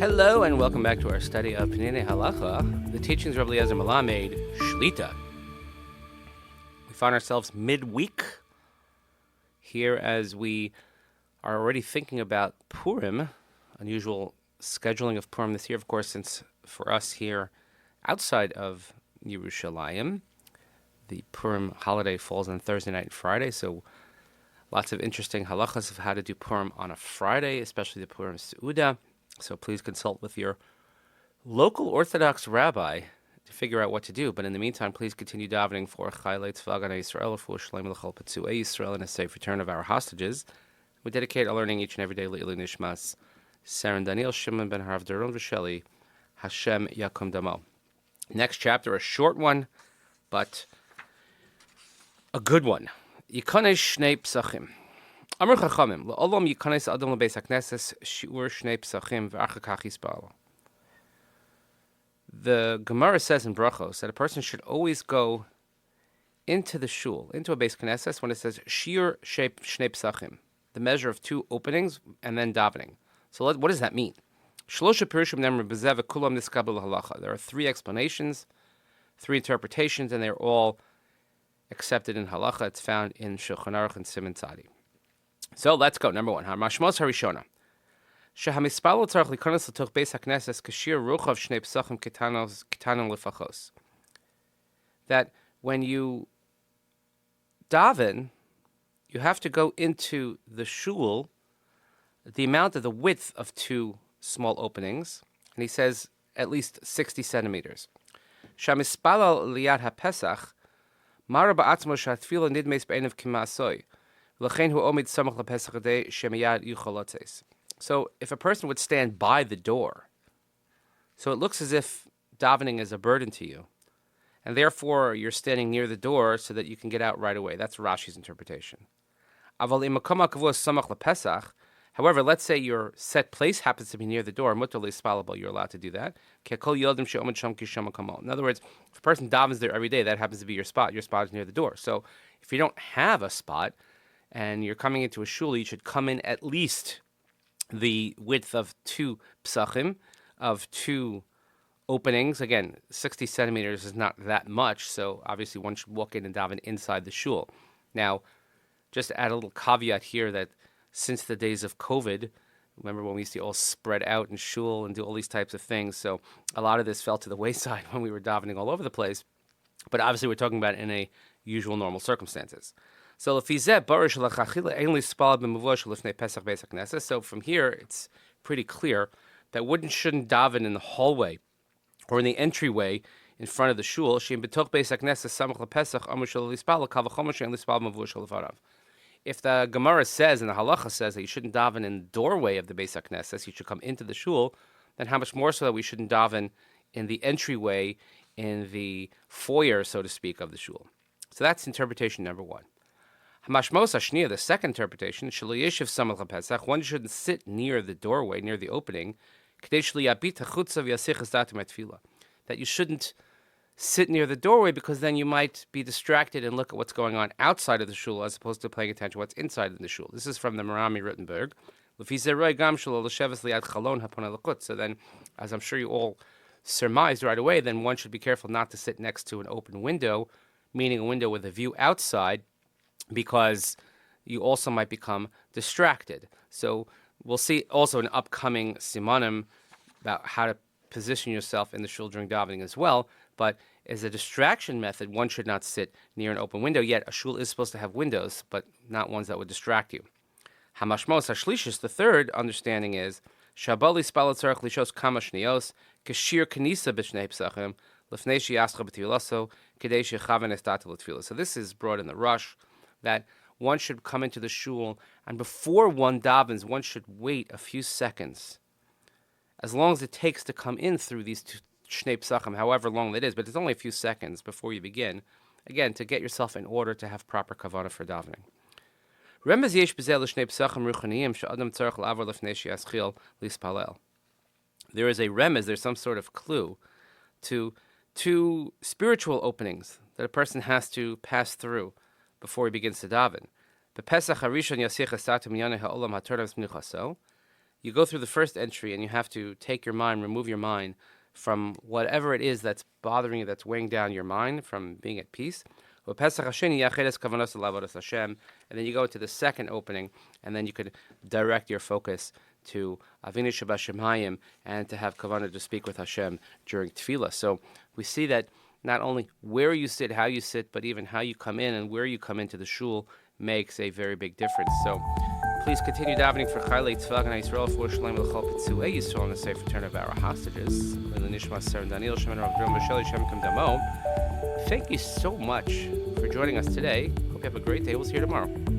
Hello and welcome back to our study of Peninei Halacha, the teachings of Rabbi Eliezer Melamed, Shlita. We find ourselves midweek here as we are already thinking about Purim, unusual scheduling of Purim this year, of course, since for us here outside of Yerushalayim, the Purim holiday falls on Thursday night and Friday, so lots of interesting halachas of how to do Purim on a Friday, especially the Purim Seudah. So please consult with your local Orthodox rabbi to figure out what to do. But in the meantime, please continue davening for Chaylei Tzva Haganah Yisrael, for Shalem L'chol Petzuei Yisrael, and a safe return of our hostages. We dedicate our learning each and every day Le'ilui Nishmas Saren Daniel Shimon ben Harav Doron V'Sheli Hashem Yakum Damo. Next chapter, a short one, but a good one. Yikanesh Shnei Psachim. Amar Chachamim, L'olam Yikanes Adam L'Beis HaKnesses Shiur Shnei Psachim V'achar Kach Yispal. The Gemara says in Brachos that a person should always go into the Shul, into a Beis Knesses, when it says Shiur Shnei Psachim, the measure of two openings, and then davening. So what does that mean? Shlosha Pirushim Nemar B'Zev Kulam Niskabel Halacha. There are three explanations, three interpretations, and they're all accepted in Halacha. It's found in Shulchan Aruch and Siman Tzadi. So let's go. Number one, Hamashmos Harishona. Shehamispalo tzarich likonos l'toch beis hakneses kashir ruchav shnei psachim ketanon lefachos. That when you daven, you have to go into the shul the amount of the width of two small openings, and he says at least 60 centimeters. Shehamispalo liyad hapesach mara ba'atzmo shatfila nidmeis be'enav kimasoi. So if a person would stand by the door, so it looks as if davening is a burden to you, and therefore you're standing near the door so that you can get out right away. That's Rashi's interpretation. However, let's say your set place happens to be near the door, you're allowed to do that. In other words, if a person davens there every day, that happens to be your spot is near the door. So if you don't have a spot, and you're coming into a shul, you should come in at least the width of two psachim, of two openings. Again, 60 centimeters is not that much, so obviously one should walk in and daven inside the shul. Now, just to add a little caveat here that since the days of COVID, remember when we used to all spread out in shul and do all these types of things, so a lot of this fell to the wayside when we were davening all over the place, but obviously we're talking about in a usual normal circumstances. So from here, it's pretty clear that one shouldn't daven in the hallway or in the entryway in front of the shul. If the Gemara says and the Halacha says that you shouldn't daven in the doorway of the Beis HaKnesses, you should come into the shul, then how much more so that we shouldn't daven in the entryway, in the foyer, so to speak, of the shul. So that's interpretation number one. Hamashmos Hashniya, the second interpretation, one shouldn't sit near the doorway, near the opening, that you shouldn't sit near the doorway because then you might be distracted and look at what's going on outside of the shul as opposed to paying attention to what's inside of the shul. This is from the Marami Rittenberg. So then, as I'm sure you all surmised right away, then one should be careful not to sit next to an open window, meaning a window with a view outside, because you also might become distracted. So we'll see also an upcoming simanim about how to position yourself in the shul during davening as well. But as a distraction method, one should not sit near an open window. Yet a shul is supposed to have windows, but not ones that would distract you. Hamashmos Hashlishis, the third understanding is Shabali Spalatzarach Lishos Kama Shnios Kashir Kanisa Bishnei Psachim Lefnei Shiascha B'Tfilaso Kadesh Chaven Estatel Tfilah. So this is brought in the Rush, that one should come into the shul, and before one davens, one should wait a few seconds, as long as it takes to come in through these two shnei psachim, however long that is, but it's only a few seconds before you begin, again, to get yourself in order to have proper kavanah for davening. There is a remez, there's some sort of clue to two spiritual openings that a person has to pass through before he begins to daven. you go through the first entry and you have to take your mind, remove your mind from whatever it is that's bothering you, that's weighing down your mind from being at peace. And then you go to the second opening, and then you could direct your focus to Avinu Shebashamayim and to have kavanah to speak with Hashem during Tefillah. So we see that not only where you sit, how you sit, but even how you come in and where you come into the Shul makes a very big difference. So please continue davening for Chaylei Tzvah G'nai Yisrael, for Shalom L'chol Petzuei Yisrael, and the safe return of our hostages. Nishmat Sar Daniel Shemin Rav Drum V'Sheli Shem Kim Damo. Thank you so much for joining us today. Hope you have a great day. We'll see you tomorrow.